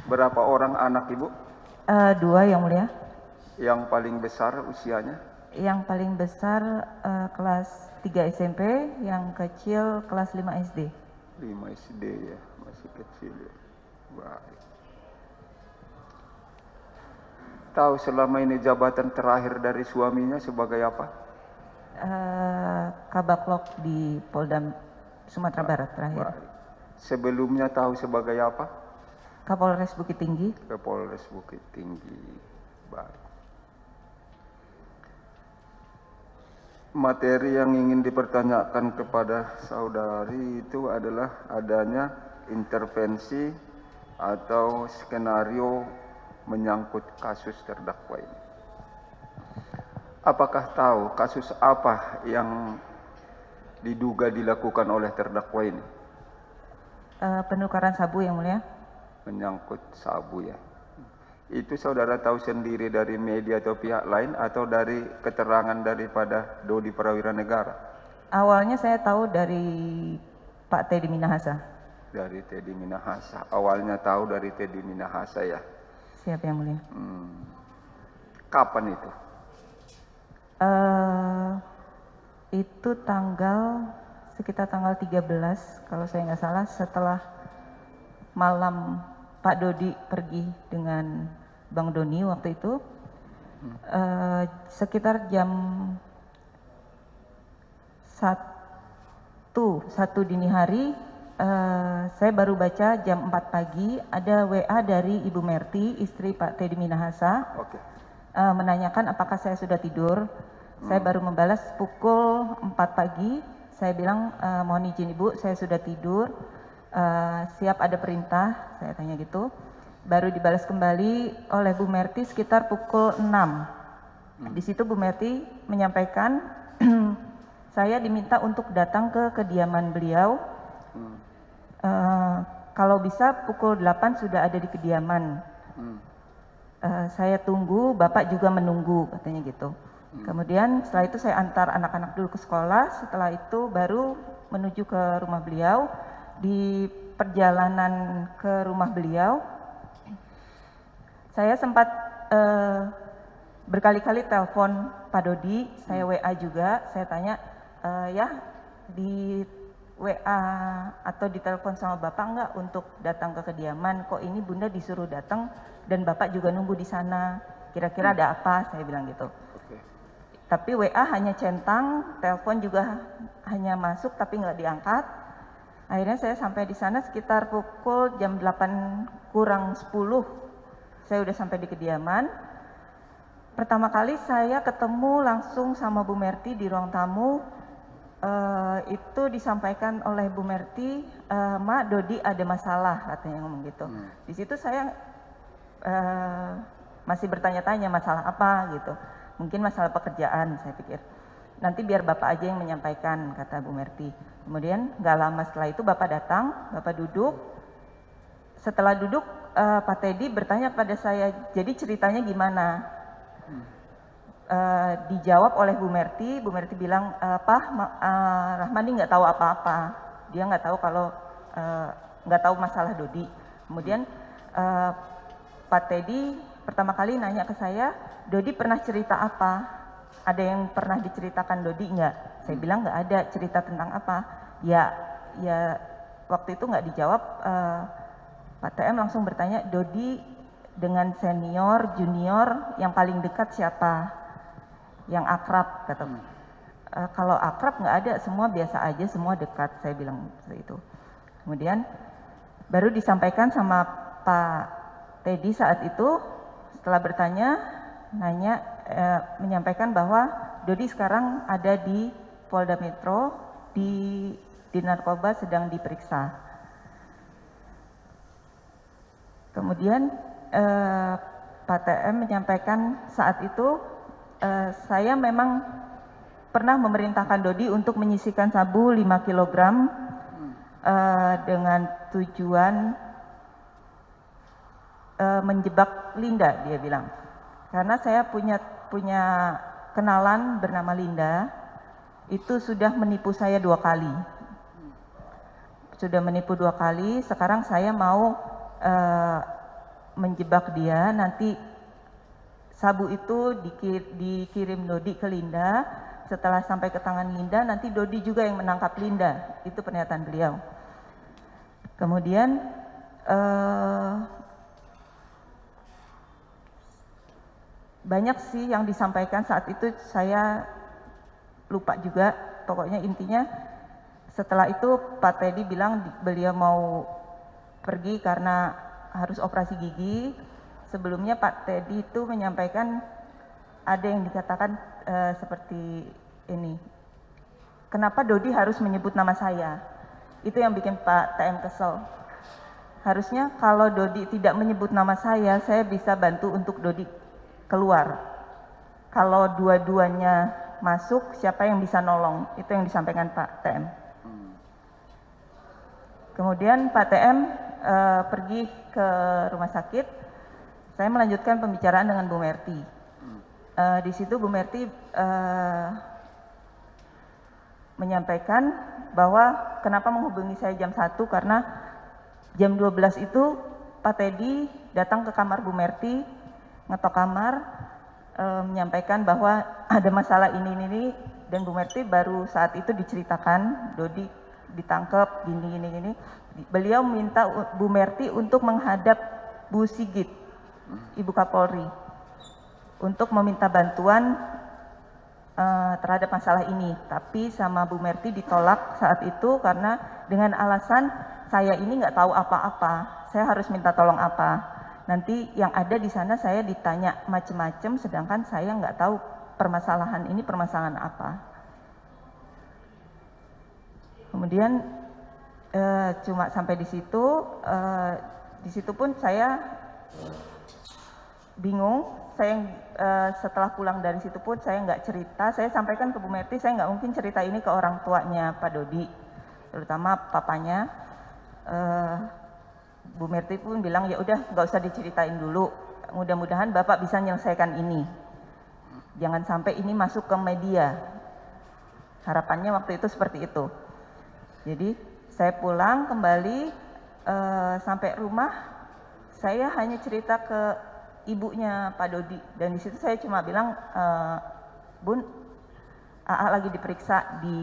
Berapa orang anak Ibu? Dua yang mulia. Yang paling besar usianya? Yang paling besar kelas 3 SMP, yang kecil kelas 5 SD. 5 SD ya, masih kecil ya. Baik. Tahu selama ini jabatan terakhir dari suaminya sebagai apa? Kabaklok di Polda Sumatera Barat terakhir. Baik. Sebelumnya tahu sebagai apa? Kapolres Bukit Tinggi. Kapolres Bukit Tinggi. Baik. Materi yang ingin dipertanyakan kepada saudari itu adalah adanya intervensi atau skenario menyangkut kasus terdakwa ini. Apakah tahu kasus apa yang diduga dilakukan oleh terdakwa ini? Penukaran sabu yang mulia. Menyangkut sabu ya. Itu saudara tahu sendiri dari media atau pihak lain atau dari keterangan daripada Dodi Prawira Negara? Awalnya saya tahu dari Pak Teddy Minahasa. Dari Teddy Minahasa. Awalnya tahu dari Teddy Minahasa ya. Siap yang mulia. Kapan itu? Itu sekitar tanggal 13 kalau saya nggak salah, setelah malam Pak Dodi pergi dengan Bang Doni waktu itu. Sekitar jam 1 dini hari, saya baru baca jam 4 pagi ada WA dari Ibu Merti, istri Pak Teddy Minahasa. Oke. Menanyakan apakah saya sudah tidur. Saya baru membalas pukul 4 pagi. Saya bilang, mohon izin Ibu, saya sudah tidur. Siap ada perintah, saya tanya gitu. Baru dibalas kembali oleh Bu Merti sekitar pukul 6. Di situ Bu Merti menyampaikan saya diminta untuk datang ke kediaman beliau. Kalau bisa pukul 8 sudah ada di kediaman. Saya tunggu, Bapak juga menunggu, katanya gitu. Kemudian setelah itu saya antar anak-anak dulu ke sekolah. Setelah itu baru menuju ke rumah beliau. Di perjalanan ke rumah beliau, saya sempat berkali-kali telepon Pak Dodi, saya WA juga, saya tanya, ya di WA atau ditelepon sama Bapak enggak untuk datang ke kediaman, kok ini Bunda disuruh datang dan Bapak juga nunggu di sana, kira-kira ada apa, saya bilang gitu. Oke. Tapi WA hanya centang, telepon juga hanya masuk tapi nggak diangkat. Akhirnya saya sampai di sana sekitar pukul jam 8 kurang 10, saya udah sampai di kediaman. Pertama kali saya ketemu langsung sama Bu Merti di ruang tamu. Itu disampaikan oleh Bu Merti, Mak, Dodi ada masalah, katanya ngomong gitu. Di situ saya masih bertanya-tanya masalah apa gitu. Mungkin masalah pekerjaan, saya pikir. Nanti biar Bapak aja yang menyampaikan, kata Bu Merti. Kemudian nggak lama setelah itu Bapak datang, Bapak duduk. Setelah duduk, Pak Teddy bertanya pada saya, jadi ceritanya gimana? Dijawab oleh Bu Merti bilang, Pak, Rahmadi nggak tahu apa-apa. Dia nggak tahu kalau nggak tahu masalah Dodi. Kemudian Pak Teddy pertama kali nanya ke saya, Dodi pernah cerita apa? Ada yang pernah diceritakan Dodi nggak? Saya bilang nggak ada, cerita tentang apa? Ya waktu itu nggak dijawab. Pak TM langsung bertanya, Dodi dengan senior, junior yang paling dekat siapa? Yang akrab, kata. Kalau akrab nggak ada, semua biasa aja, semua dekat, saya bilang seperti itu. Kemudian baru disampaikan sama Pak Teddy saat itu, setelah bertanya, menyampaikan bahwa Dodi sekarang ada di Polda Metro, di narkoba sedang diperiksa. Kemudian Pak TM menyampaikan saat itu, saya memang pernah memerintahkan Dodi untuk menyisihkan sabu 5 kg dengan tujuan menjebak Linda, dia bilang. Karena saya punya kenalan bernama Linda, itu sudah menipu saya 2 kali. Sudah menipu 2 kali, sekarang saya mau menjebak dia, nanti sabu itu dikirim Dodi ke Linda, setelah sampai ke tangan Linda, nanti Dodi juga yang menangkap Linda. Itu pernyataan beliau. Kemudian banyak sih yang disampaikan saat itu, saya lupa juga. Pokoknya intinya setelah itu Pak Teddy bilang beliau mau pergi karena harus operasi gigi. Sebelumnya Pak Teddy itu menyampaikan ada yang dikatakan seperti ini. Kenapa Dodi harus menyebut nama saya? Itu yang bikin Pak TM kesel. Harusnya kalau Dodi tidak menyebut nama saya bisa bantu untuk Dodi keluar. Kalau dua-duanya masuk, siapa yang bisa nolong? Itu yang disampaikan Pak TM. Kemudian Pak TM pergi ke rumah sakit. Saya melanjutkan pembicaraan dengan Bu Merti. Di situ Bu Merti menyampaikan bahwa kenapa menghubungi saya jam 1, karena jam 12 itu Pak Teddy datang ke kamar Bu Merti, ngetok kamar, menyampaikan bahwa ada masalah ini, dan Bu Merti baru saat itu diceritakan Dodi ditangkap gini. Beliau minta Bu Merti untuk menghadap Bu Sigit, Ibu Kapolri, untuk meminta bantuan terhadap masalah ini. Tapi sama Bu Merti ditolak saat itu karena dengan alasan saya ini nggak tahu apa-apa, saya harus minta tolong apa. Nanti yang ada di sana saya ditanya macam-macam, sedangkan saya nggak tahu permasalahan ini permasalahan apa. Kemudian cuma sampai di situ pun saya bingung. Saya setelah pulang dari situ pun saya nggak cerita. Saya sampaikan ke Bu Merti, saya nggak mungkin cerita ini ke orang tuanya Pak Dodi, terutama papanya. Bu Merti pun bilang ya udah nggak usah diceritain dulu. Mudah-mudahan Bapak bisa menyelesaikan ini. Jangan sampai ini masuk ke media. Harapannya waktu itu seperti itu. Jadi saya pulang kembali sampai rumah, saya hanya cerita ke ibunya Pak Dodi, dan di situ saya cuma bilang, Bun, AA lagi diperiksa di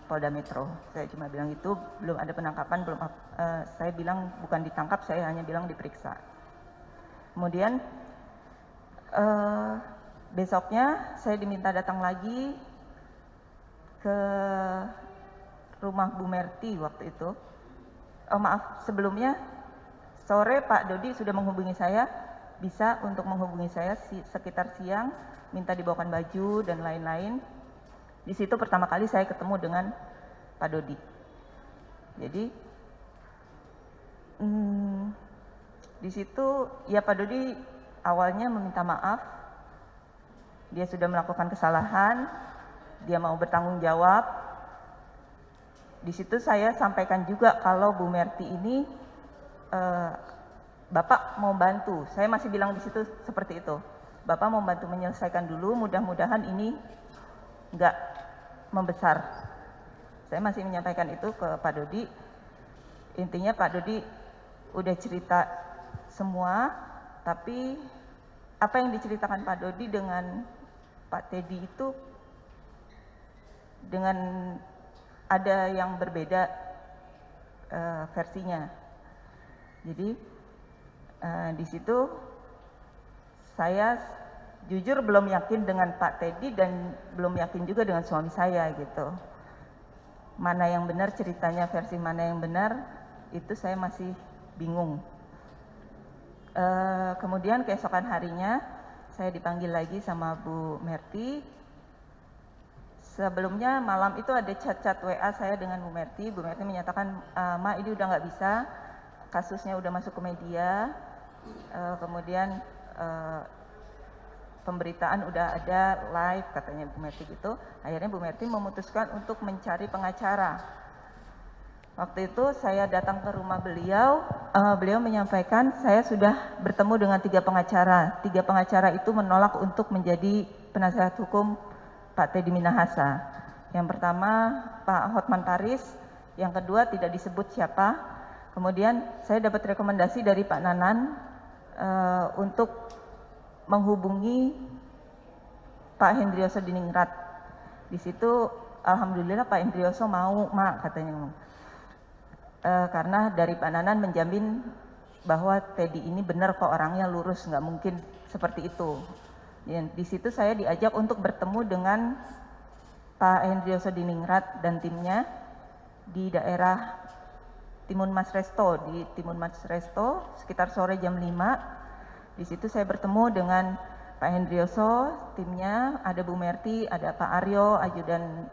Polda Metro. Saya cuma bilang itu, belum ada penangkapan, saya bilang bukan ditangkap, saya hanya bilang diperiksa. Kemudian besoknya saya diminta datang lagi ke rumah Bu Merti waktu itu. Sebelumnya sore Pak Dodi sudah menghubungi saya, bisa untuk menghubungi saya sekitar siang, minta dibawakan baju dan lain-lain. Di situ pertama kali saya ketemu dengan Pak Dodi. Jadi di situ ya Pak Dodi awalnya meminta maaf, dia sudah melakukan kesalahan, dia mau bertanggung jawab. Di situ saya sampaikan juga kalau Bu Merti ini Bapak mau bantu. Saya masih bilang di situ seperti itu. Bapak mau bantu menyelesaikan dulu, mudah-mudahan ini nggak membesar. Saya masih menyampaikan itu ke Pak Dodi. Intinya Pak Dodi udah cerita semua, tapi apa yang diceritakan Pak Dodi dengan Pak Teddy itu dengan ada yang berbeda versinya. Jadi di situ saya jujur belum yakin dengan Pak Teddy dan belum yakin juga dengan suami saya gitu. Mana yang benar ceritanya, versi mana yang benar, itu saya masih bingung. Kemudian keesokan harinya saya dipanggil lagi sama Bu Merti. Sebelumnya malam itu ada chat-chat WA saya dengan Bu Merti. Bu Merti menyatakan, Ma ini udah nggak bisa, kasusnya udah masuk ke media. Kemudian pemberitaan udah ada live katanya Bu Merti gitu. Akhirnya Bu Merti memutuskan untuk mencari pengacara. Waktu itu saya datang ke rumah beliau, beliau menyampaikan saya sudah bertemu dengan 3 pengacara. 3 pengacara itu menolak untuk menjadi penasihat hukum Pak Teddy Minahasa. Yang pertama Pak Hotman Paris, yang kedua tidak disebut siapa. Kemudian saya dapat rekomendasi dari Pak Nanan untuk menghubungi Pak Hendrioso Diningrat. Di situ alhamdulillah Pak Hendrioso mau, Mak, katanya. Karena dari Pak Nanan menjamin bahwa Teddy ini benar kok, orangnya lurus, nggak mungkin seperti itu. Dan di situ saya diajak untuk bertemu dengan Pak Hendrioso Diningrat dan timnya di daerah Timun Mas Resto, di Timun Mas Resto sekitar sore jam 5. Di situ saya bertemu dengan Pak Hendrioso, timnya, ada Bu Merti, ada Pak Aryo, ajudan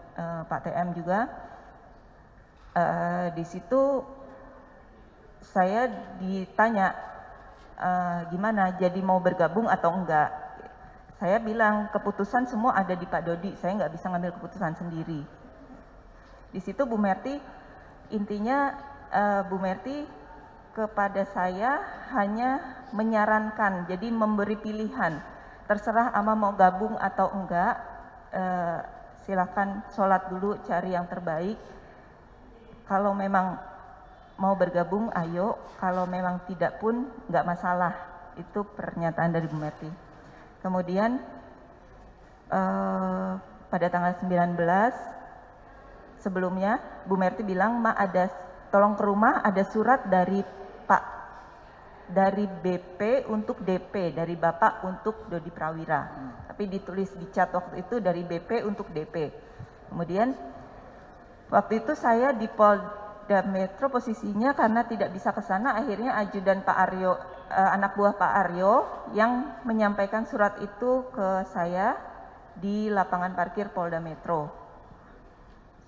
Pak TM juga. Di situ saya ditanya gimana, jadi mau bergabung atau enggak. Saya bilang keputusan semua ada di Pak Dodi, saya nggak bisa ngambil keputusan sendiri. Di situ Bu Merti, intinya Bu Merti kepada saya hanya menyarankan, jadi memberi pilihan. Terserah ama mau gabung atau enggak, silakan sholat dulu, cari yang terbaik. Kalau memang mau bergabung, ayo. Kalau memang tidak pun, enggak masalah. Itu pernyataan dari Bu Merti. Kemudian pada tanggal 19, sebelumnya Bu Merti bilang, Ma, tolong ke rumah, ada surat dari BP untuk DP, dari Bapak untuk Dodi Prawira. Tapi ditulis di chat waktu itu dari BP untuk DP. Kemudian waktu itu saya di Polda Metro posisinya karena tidak bisa ke sana, akhirnya ajudan Pak Aryo, anak buah Pak Aryo yang menyampaikan surat itu ke saya di lapangan parkir Polda Metro.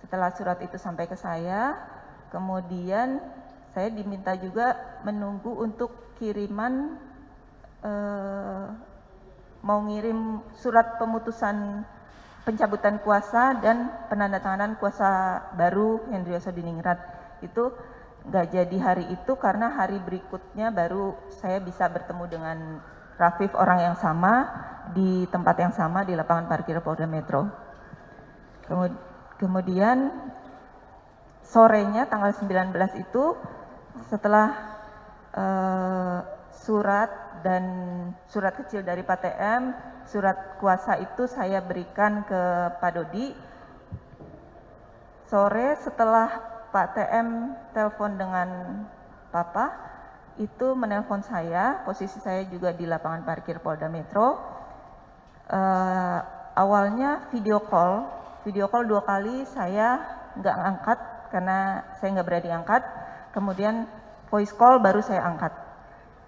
Setelah surat itu sampai ke saya, kemudian saya diminta juga menunggu untuk kiriman, mau ngirim surat pemutusan pencabutan kuasa dan penandatanganan kuasa baru Hendrioso Diningrat. Itu nggak jadi hari itu karena hari berikutnya baru saya bisa bertemu dengan Rafif, orang yang sama, di tempat yang sama di lapangan parkir Polda Metro. Kemudian sorenya tanggal 19 itu, setelah surat kecil dari Pak TM, surat kuasa itu saya berikan ke Pak Dodi. Sore setelah Pak TM telepon dengan Papa, itu menelpon saya, posisi saya juga di lapangan parkir Polda Metro. Awalnya video call 2 kali saya nggak angkat karena saya nggak berani angkat. Kemudian voice call baru saya angkat.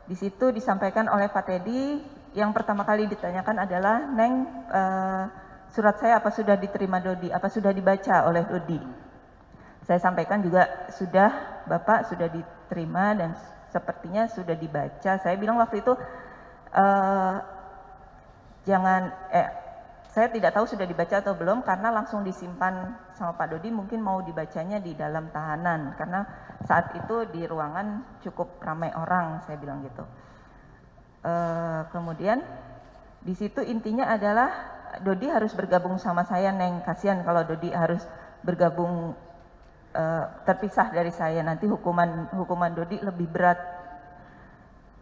Di situ disampaikan oleh Pak Teddy, yang pertama kali ditanyakan adalah, Neng, surat saya apa sudah diterima Dodi, apa sudah dibaca oleh Dodi? Saya sampaikan juga sudah, Bapak, sudah diterima dan sepertinya sudah dibaca. Saya bilang waktu itu, saya tidak tahu sudah dibaca atau belum karena langsung disimpan sama Pak Dodi, mungkin mau dibacanya di dalam tahanan karena saat itu di ruangan cukup ramai orang, saya bilang gitu. Kemudian di situ intinya adalah Dodi harus bergabung sama saya, Neng. Kasihan kalau Dodi harus bergabung terpisah dari saya, nanti hukuman Dodi lebih berat.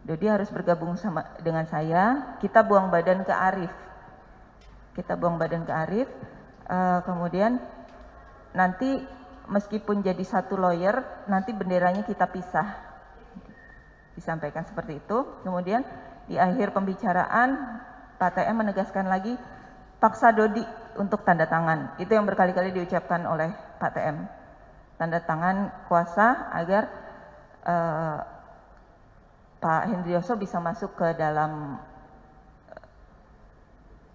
Dodi harus bergabung dengan saya. Kita buang badan ke Arif. Kemudian nanti meskipun jadi satu lawyer, nanti benderanya kita pisah. Disampaikan seperti itu. Kemudian di akhir pembicaraan, Pak TM menegaskan lagi, paksa Dodi untuk tanda tangan. Itu yang berkali-kali diucapkan oleh Pak TM. Tanda tangan kuasa agar Pak Hendrioso bisa masuk ke dalam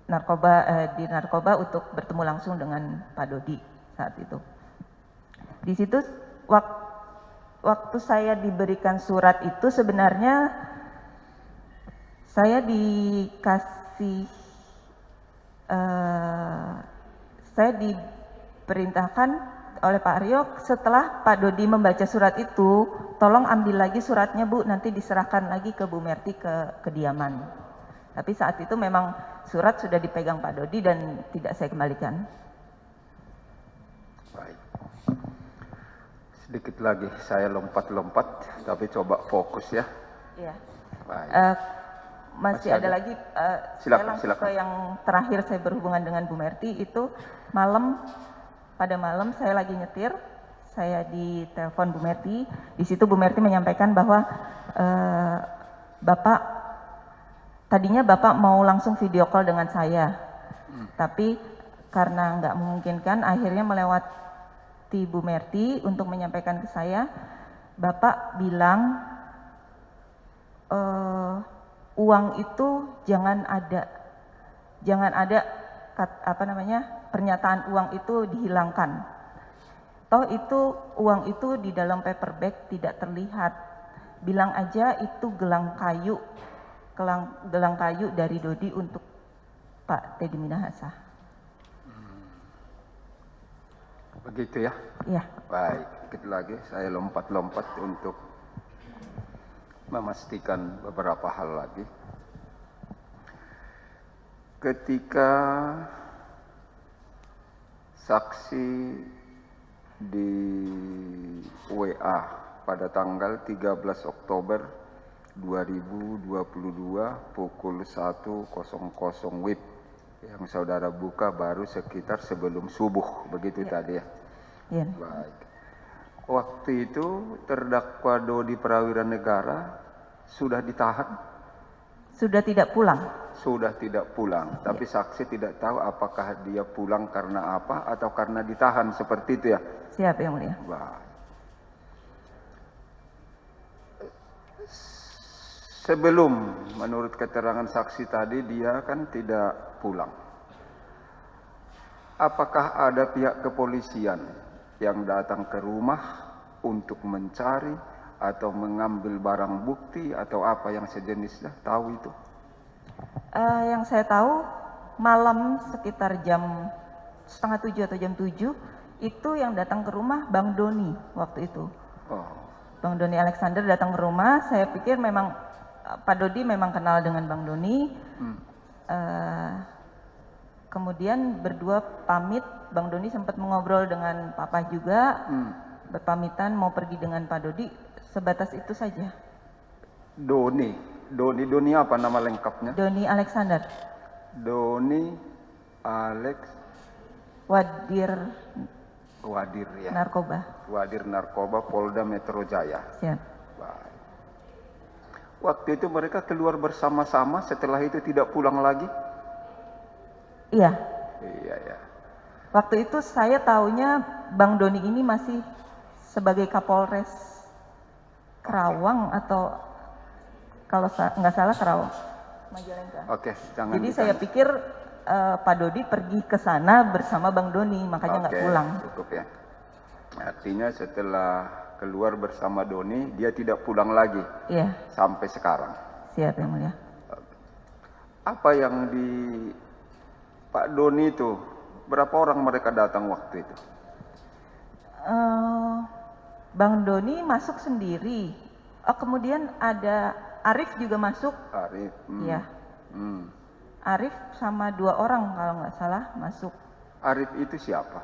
narkoba untuk bertemu langsung dengan Pak Dodi saat itu. Di situ waktu saya diberikan surat itu sebenarnya saya diperintahkan oleh Pak Aryo, setelah Pak Dodi membaca surat itu, tolong ambil lagi suratnya, Bu, nanti diserahkan lagi ke Bu Merti ke kediaman. Tapi saat itu memang surat sudah dipegang Pak Dodi dan tidak saya kembalikan. Baik. Sedikit lagi saya lompat-lompat, tapi coba fokus ya. Iya. Baik. Masih ada lagi, saya Silakan, langsung silakan. ke yang terakhir saya berhubungan dengan Bu Merti itu pada malam saya lagi nyetir, saya ditelepon Bu Merti. Di situ Bu Merti menyampaikan bahwa tadinya Bapak mau langsung video call dengan saya, tapi karena nggak memungkinkan, akhirnya melewati Bu Merti untuk menyampaikan ke saya, Bapak bilang uang itu jangan ada pernyataan uang itu dihilangkan. Toh itu uang itu di dalam paper bag tidak terlihat. Bilang aja itu gelang kayu dari Dodi untuk Pak Teddy Minahasa. Begitu ya? Iya. Baik, sedikit lagi saya lompat-lompat untuk memastikan beberapa hal lagi. Ketika saksi di WA pada tanggal 13 Oktober 2022 pukul 1.00 WIB yang saudara buka baru sekitar sebelum subuh, begitu Ya. tadi ya? Iya. Baik. Waktu itu terdakwa Dodi Prawira Negara sudah ditahan? Sudah tidak pulang. Sudah tidak pulang, tapi saksi tidak tahu apakah dia pulang karena apa atau karena ditahan, seperti itu ya? Siap Yang Mulia. Baik. Sebelum menurut keterangan saksi tadi dia kan tidak pulang. Apakah ada pihak kepolisian yang datang ke rumah untuk mencari atau mengambil barang bukti atau apa yang sejenisnya? Tahu itu? Yang saya tahu malam sekitar jam 6:30 atau jam 7 itu yang datang ke rumah Bang Doni waktu itu. Oh. Bang Doni Alexander datang ke rumah. Saya pikir memang Pak Dodi memang kenal dengan Bang Doni. Kemudian berdua pamit. Bang Doni sempat mengobrol dengan Papa juga. Berpamitan mau pergi dengan Pak Dodi. Sebatas itu saja. Doni apa nama lengkapnya? Doni Alexander. Doni Alex Wadir ya. Narkoba. Wadir Narkoba Polda Metro Jaya. Siap. Baik. Waktu itu mereka keluar bersama-sama, setelah itu tidak pulang lagi? Iya. Iya ya. Waktu itu saya taunya Bang Doni ini masih sebagai Kapolres Kerawang atau kalau nggak salah Kerawang. Majalengka. Oke, jangan. Jadi saya pikir Pak Dodi pergi ke sana bersama Bang Doni, makanya nggak pulang. Cukup ya. Artinya setelah keluar bersama Doni, dia tidak pulang lagi. Iya. Sampai sekarang. Siap Yang Mulia. Apa yang di Pak Doni itu, berapa orang mereka datang waktu itu? Bang Doni masuk sendiri. Kemudian ada Arif juga masuk. Arif. Iya. Arif sama 2 orang kalau nggak salah masuk. Arif itu siapa?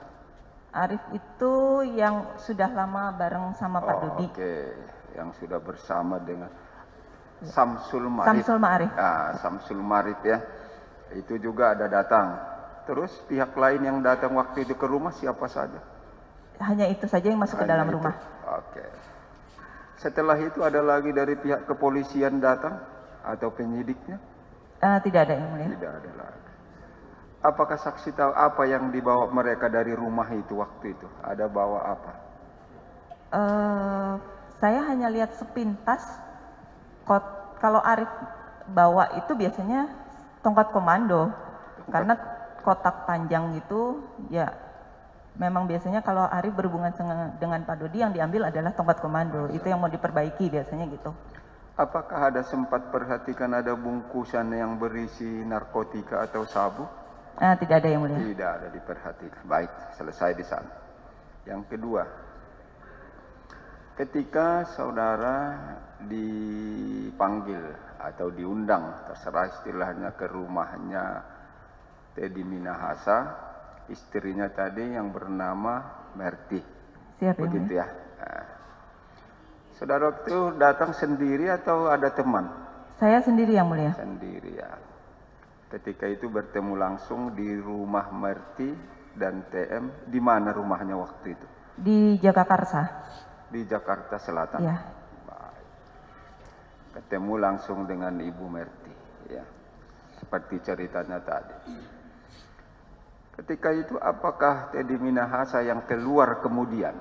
Arif itu yang sudah lama bareng sama Pak Dodi. Oke, yang sudah bersama dengan Samsul Marif. Samsul Ma'arif. Samsul Marif ya. Itu juga ada datang. Terus pihak lain yang datang waktu itu ke rumah siapa saja? Hanya itu saja yang masuk ke dalam rumah. Oke. Setelah itu ada lagi dari pihak kepolisian datang atau penyidiknya? Tidak ada Yang Mulia. Tidak ada lagi. Apakah saksi tahu apa yang dibawa mereka dari rumah itu waktu itu? Ada bawa apa? Saya hanya lihat sepintas. Kalau Arif bawa itu biasanya tongkat komando. Karena kotak panjang itu ya memang biasanya kalau Arif berhubungan dengan Pak Dodi yang diambil adalah tongkat komando. Itu yang mau diperbaiki biasanya gitu. Apakah ada sempat perhatikan ada bungkusan yang berisi narkotika atau sabu? Tidak ada Yang Mulia. Tidak ada diperhatikan. Baik, selesai di sana. Yang kedua, ketika saudara dipanggil atau diundang, terserah istilahnya, ke rumahnya Teddy Minahasa, istrinya tadi yang bernama Merti. Siap, begitu ya. Saudara itu datang sendiri atau ada teman? Saya sendiri yang mulia. Sendiri ya. Ketika itu bertemu langsung di rumah Merti dan TM. Di mana rumahnya waktu itu? Di Jagakarsa. Di Jakarta Selatan. Iya. Baik. Ketemu langsung dengan Ibu Merti, ya. Seperti ceritanya tadi. Ketika itu apakah Teddy Minahasa yang keluar kemudian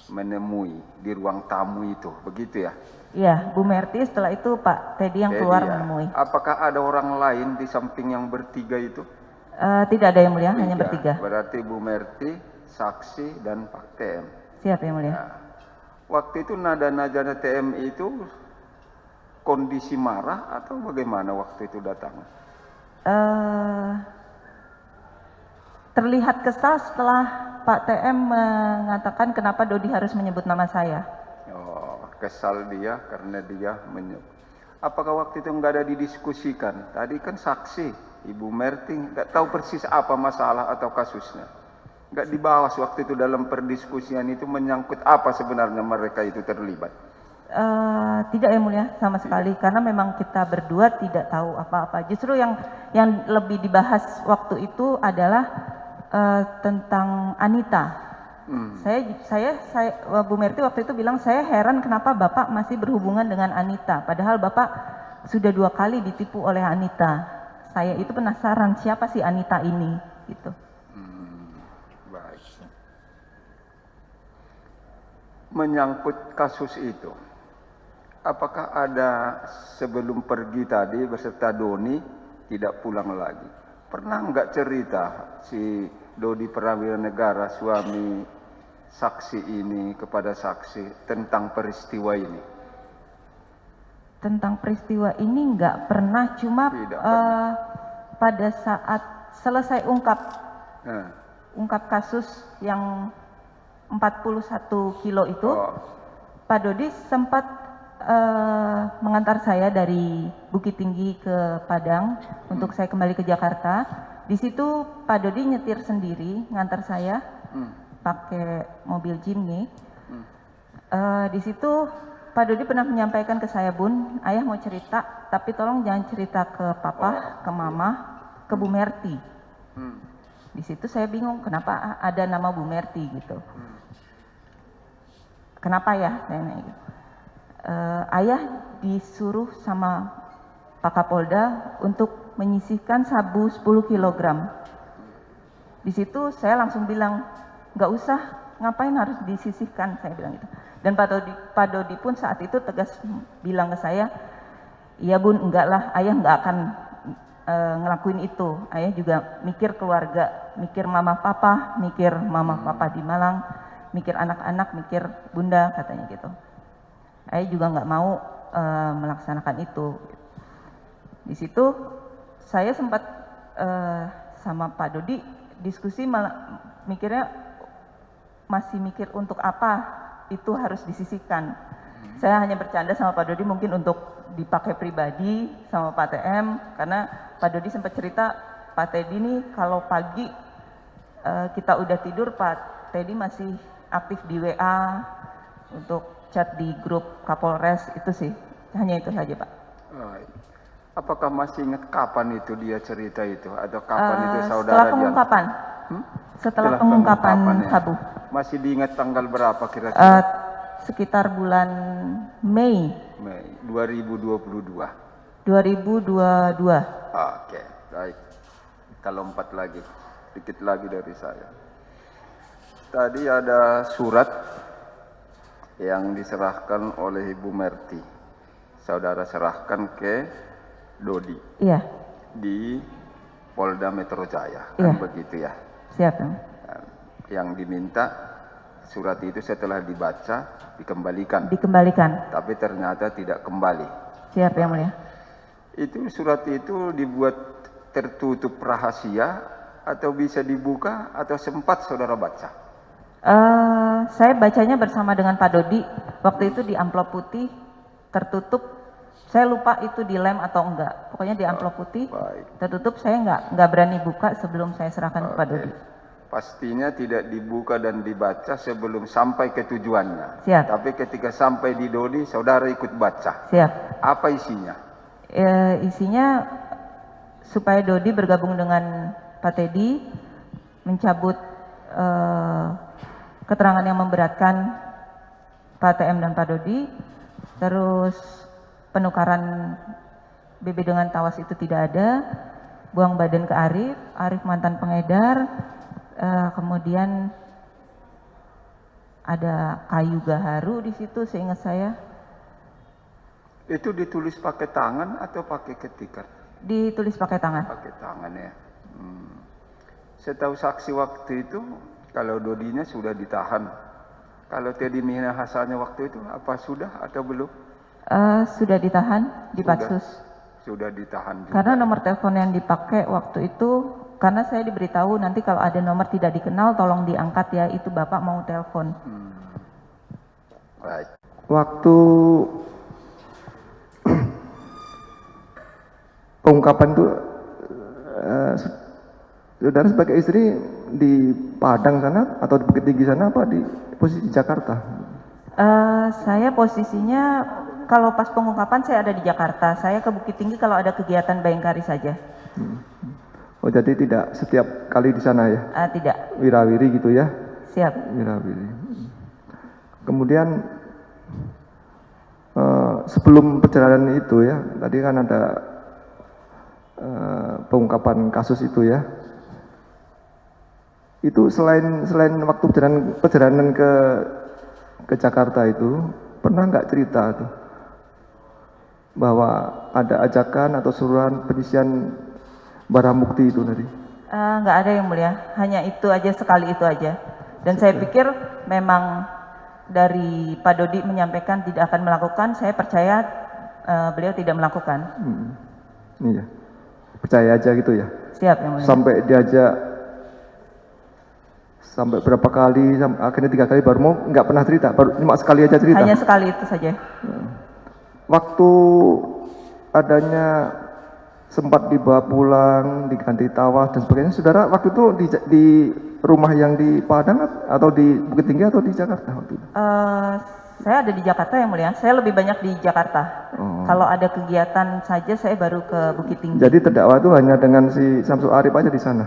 menemui di ruang tamu itu, begitu ya? Iya, Bu Merti setelah itu Pak Teddy yang keluar menemui. Apakah ada orang lain di samping yang bertiga itu? Tidak ada yang mulia, hanya bertiga. Berarti Bu Merti, saksi, dan Pak TM. Siap yang mulia. Nah, waktu itu nada-nada TM itu kondisi marah atau bagaimana waktu itu datang? Terlihat kesal setelah Pak TM mengatakan kenapa Dodi harus menyebut nama saya. Oh, kesal dia karena dia menyebut. Apakah waktu itu nggak ada didiskusikan? Tadi kan saksi, Ibu Merti nggak tahu persis apa masalah atau kasusnya. Nggak dibahas waktu itu dalam perdiskusian itu menyangkut apa sebenarnya mereka itu terlibat. Tidak yang mulia sama sekali, karena memang kita berdua tidak tahu apa-apa. Justru yang lebih dibahas waktu itu adalah tentang Anita. Saya Bu Merti waktu itu bilang, saya heran kenapa Bapak masih berhubungan dengan Anita, padahal Bapak sudah 2 kali ditipu oleh Anita. Saya itu penasaran siapa sih Anita ini, gitu. Baik. Menyangkut kasus itu, apakah ada sebelum pergi tadi beserta Doni tidak pulang lagi? Pernah nggak cerita si Dodi Prawira Negara, suami saksi ini kepada saksi tentang peristiwa ini? Tentang peristiwa ini nggak pernah, cuma pada saat selesai ungkap kasus yang 41 kilo itu, Pak Dodi sempat mengantar saya dari Bukit Tinggi ke Padang untuk saya kembali ke Jakarta. Di situ Pak Dodi nyetir sendiri ngantar saya pakai mobil Jimny. Di situ Pak Dodi pernah menyampaikan ke saya, Bun, ayah mau cerita, tapi tolong jangan cerita ke papa, ke mama, ke Bu Merti. Di situ saya bingung kenapa ada nama Bu Merti gitu. Kenapa ya? Saya nanya gitu. Ayah disuruh sama Pak Kapolda untuk menyisihkan sabu 10 kg. Di situ saya langsung bilang, nggak usah, ngapain harus disisihkan, saya bilang gitu. Dan Pak Dodi pun saat itu tegas bilang ke saya, iya Bun, enggak lah, ayah nggak akan ngelakuin itu. Ayah juga mikir keluarga, mikir mama papa di Malang, mikir anak-anak, mikir bunda, katanya gitu. Ayah juga nggak mau melaksanakan itu. Di situ saya sempat sama Pak Dodi diskusi, malah mikirnya masih mikir untuk apa itu harus disisihkan. Saya hanya bercanda sama Pak Dodi mungkin untuk dipakai pribadi sama Pak TM, karena Pak Dodi sempat cerita, Pak Teddy nih kalau pagi kita udah tidur, Pak Teddy masih aktif di WA untuk chat di grup Kapolres, itu sih, hanya itu saja Pak. Apakah masih ingat kapan itu dia cerita itu, atau kapan itu saudara setelah pengungkapan? Setelah pengungkapan ya. sabu. Masih diingat tanggal berapa kira-kira? Sekitar bulan Mei 2022. 2022. Oke, baik. Kita lompat lagi, sedikit lagi dari saya. Tadi ada surat yang diserahkan oleh Ibu Merti. Saudara serahkan ke Dodi. Iya. Di Polda Metro Jaya, kan begitu ya? Siap. Yang diminta surat itu setelah dibaca dikembalikan. Tapi ternyata tidak kembali. Siap yang mulia. Itu surat itu dibuat tertutup rahasia atau bisa dibuka atau sempat saudara baca? Saya bacanya bersama dengan Pak Dodi. Waktu itu di amplop putih tertutup. Saya lupa itu di lem atau enggak. Pokoknya di amplop putih tertutup. Saya enggak berani buka sebelum saya serahkan ke Pak Dodi. Pastinya tidak dibuka dan dibaca sebelum sampai ke tujuannya. Siap. Tapi ketika sampai di Dodi, saudara ikut baca. Siap. Apa isinya? Isinya supaya Dodi bergabung dengan Pak Teddy, mencabut keterangan yang memberatkan Pak TM dan Pak Dodi, terus penukaran BB dengan Tawas itu tidak ada, buang badan ke Arif, Arif mantan pengedar, kemudian ada kayu gaharu di situ seingat saya. Itu ditulis pakai tangan atau pakai ketikan? Ditulis pakai tangan. Pakai tangan ya. Setahu saksi waktu itu, kalau Dodinya sudah ditahan. Kalau Teddy Minahasannya waktu itu, apa sudah atau belum? Sudah ditahan di Patsus. Sudah ditahan juga. Karena nomor telepon yang dipakai waktu itu, karena saya diberitahu nanti kalau ada nomor tidak dikenal tolong diangkat ya, itu Bapak mau telepon. Baik. Waktu pengungkapan itu, saudara sebagai istri di Padang sana atau di Bukit Tinggi sana apa di posisi Jakarta? Saya posisinya kalau pas pengungkapan saya ada di Jakarta. Saya ke Bukit Tinggi kalau ada kegiatan Bayangkari saja. Oh jadi tidak setiap kali di sana ya? Tidak. Wirawiri gitu ya? Siap. Wirawiri. Kemudian sebelum perjalanan itu ya, tadi kan ada pengungkapan kasus itu ya. Itu selain waktu perjalanan ke Jakarta itu, pernah nggak cerita tuh bahwa ada ajakan atau suruhan penyisian barang bukti itu tadi? Nggak ada yang mulia, hanya itu aja, sekali itu aja. Dan saya pikir memang dari Pak Dodi menyampaikan tidak akan melakukan, saya percaya beliau tidak melakukan. Iya, percaya aja gitu ya. Siap yang mulia. Sampai diajak sampai berapa kali, akhirnya 3 kali baru mau, nggak pernah cerita, baru cuma sekali aja cerita. Hanya sekali itu saja. Waktu adanya sempat dibawa pulang, diganti tawas dan sebagainya, saudara waktu itu di rumah yang di Padang atau di Bukit Tinggi atau di Jakarta waktu itu? Saya ada di Jakarta yang mulia, saya lebih banyak di Jakarta. Kalau ada kegiatan saja saya baru ke Bukit Tinggi. Jadi terdakwa itu hanya dengan si Samsul Arif aja di sana?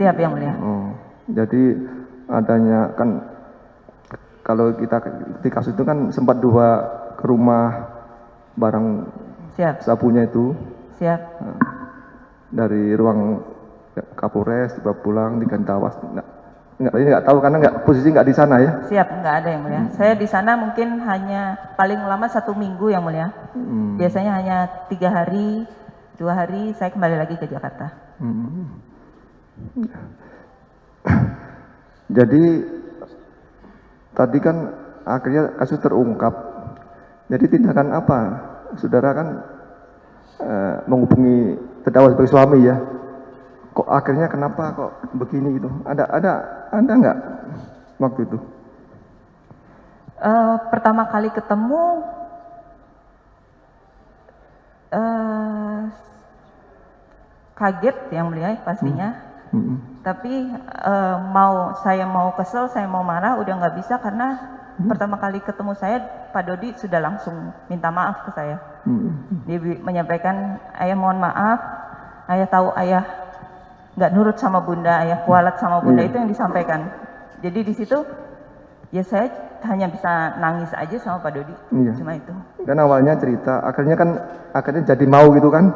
Siap yang mulia. Jadi adanya kan, kalau kita di kasus itu kan sempat 2 ke rumah barang Siap. sabunya itu. Siap. Dari ruang Kapolres dibawa pulang diganti tawas. Nggak tahu karena posisi nggak di sana ya. Siap, nggak ada yang mulia. Saya di sana mungkin hanya paling lama 1 minggu yang mulia. Biasanya hanya 3 hari, 2 hari saya kembali lagi ke Jakarta. Jadi tadi kan akhirnya kasus terungkap. Jadi tindakan apa? Saudara kan menghubungi terdakwa sebagai suami ya. Kok akhirnya kenapa kok begini gitu? Ada nggak waktu itu? Pertama kali ketemu kaget yang mulia pastinya. Tapi saya mau kesel, saya mau marah udah nggak bisa karena pertama kali ketemu saya Pak Dodi sudah langsung minta maaf ke saya. Dia menyampaikan, ayah mohon maaf, ayah tahu ayah nggak nurut sama bunda, ayah kualat sama bunda, itu yang disampaikan. Jadi di situ ya saya hanya bisa nangis aja sama Pak Dodi, cuma itu. Kan awalnya cerita, akhirnya jadi mau gitu kan?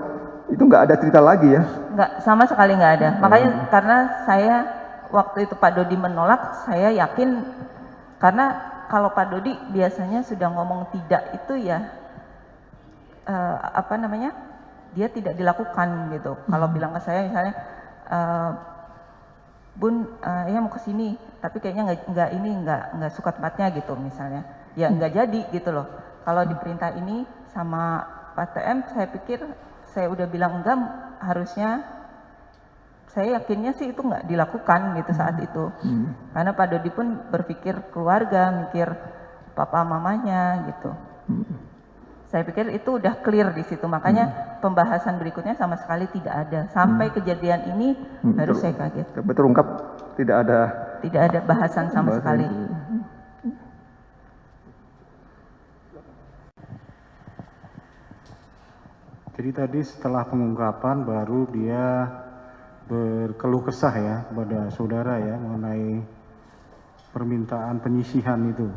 Itu nggak ada cerita lagi ya? Nggak, sama sekali nggak ada. Makanya karena saya waktu itu Pak Dodi menolak, saya yakin karena kalau Pak Dodi biasanya sudah ngomong tidak itu ya dia tidak dilakukan gitu. Kalau bilang ke saya misalnya, Bun, ya mau ke sini, tapi kayaknya nggak suka tempatnya gitu misalnya. Ya nggak jadi gitu loh. Kalau diperintah ini sama Pak TM, saya pikir saya udah bilang enggak, harusnya saya yakinnya sih itu nggak dilakukan gitu saat itu. Karena Pak Dodi pun berpikir keluarga, mikir papa mamanya gitu. Saya pikir itu udah clear di situ, makanya pembahasan berikutnya sama sekali tidak ada. Sampai kejadian ini baru saya kaget. Terungkap tidak ada. Tidak ada bahasan sama sekali. Jadi tadi setelah pengungkapan baru dia berkeluh kesah ya kepada saudara ya mengenai permintaan penyisihan itu.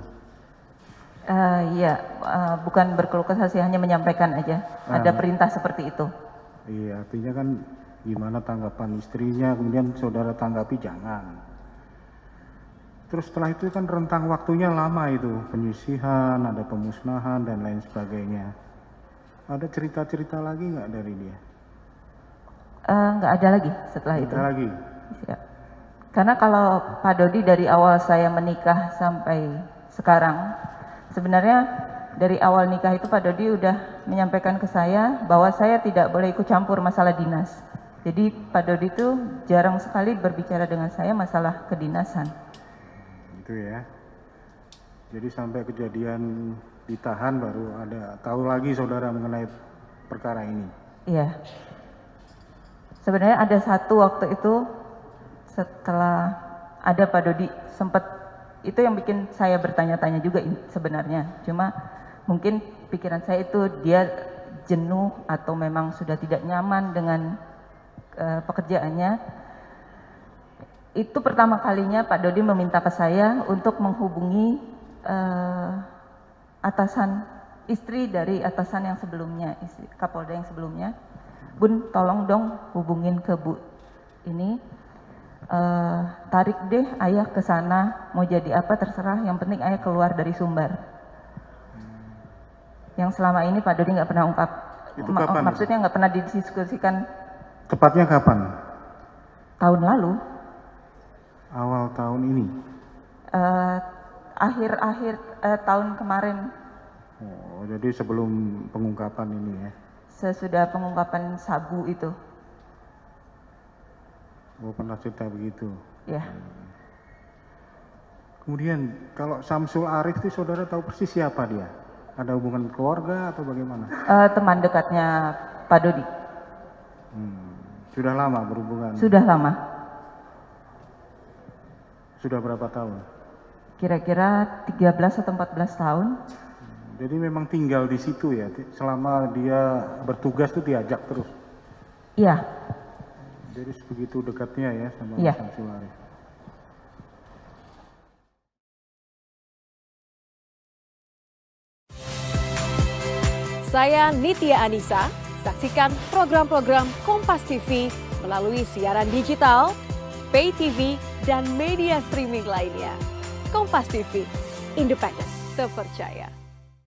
Iya, bukan berkeluh kesah sih, hanya menyampaikan aja. Ada perintah seperti itu. Iya, artinya kan gimana tanggapan istrinya, kemudian saudara tanggapi jangan. Terus setelah itu kan rentang waktunya lama itu, penyisihan, ada pemusnahan dan lain sebagainya. Ada cerita-cerita lagi nggak dari dia? Nggak ada lagi setelah itu. Ada lagi? Ya. Karena kalau Pak Dodi dari awal saya menikah sampai sekarang, sebenarnya dari awal nikah itu Pak Dodi udah menyampaikan ke saya bahwa saya tidak boleh ikut campur masalah dinas. Jadi Pak Dodi itu jarang sekali berbicara dengan saya masalah kedinasan. Itu ya. Jadi sampai kejadian ditahan baru ada tahu lagi saudara mengenai perkara ini. Iya. Sebenarnya ada satu waktu itu setelah ada Pak Dodi sempat, itu yang bikin saya bertanya-tanya juga sebenarnya. Cuma mungkin pikiran saya itu dia jenuh atau memang sudah tidak nyaman dengan pekerjaannya. Itu pertama kalinya Pak Dodi meminta ke saya untuk menghubungi atasan, istri dari atasan yang sebelumnya, istri Kapolda yang sebelumnya. Bun, tolong dong hubungin ke Bu ini, tarik deh ayah ke sana, mau jadi apa terserah, yang penting ayah keluar dari Sumbar. Yang selama ini Pak Dodi nggak pernah ungkap. Itu kapan? Maksudnya nggak pernah didiskusikan. Tepatnya kapan? Tahun lalu. Awal tahun ini? Akhir-akhir tahun kemarin. Oh, jadi sebelum pengungkapan ini ya? Sesudah pengungkapan sabu itu. Oh, pernah cerita begitu? Ya. Kemudian kalau Samsul Arif itu saudara tahu persis siapa dia? Ada hubungan keluarga atau bagaimana? Teman dekatnya Pak Dodi. Sudah lama berhubungan? Sudah lama. Sudah berapa tahun? Kira-kira 13 atau 14 tahun. Jadi memang tinggal di situ ya? Selama dia bertugas itu diajak terus? Iya. Jadi begitu dekatnya ya sama Iya. Samsul Arif? Saya Nitya Anissa, saksikan program-program Kompas TV melalui siaran digital, pay TV, dan media streaming lainnya. Kompas TV, independen, terpercaya.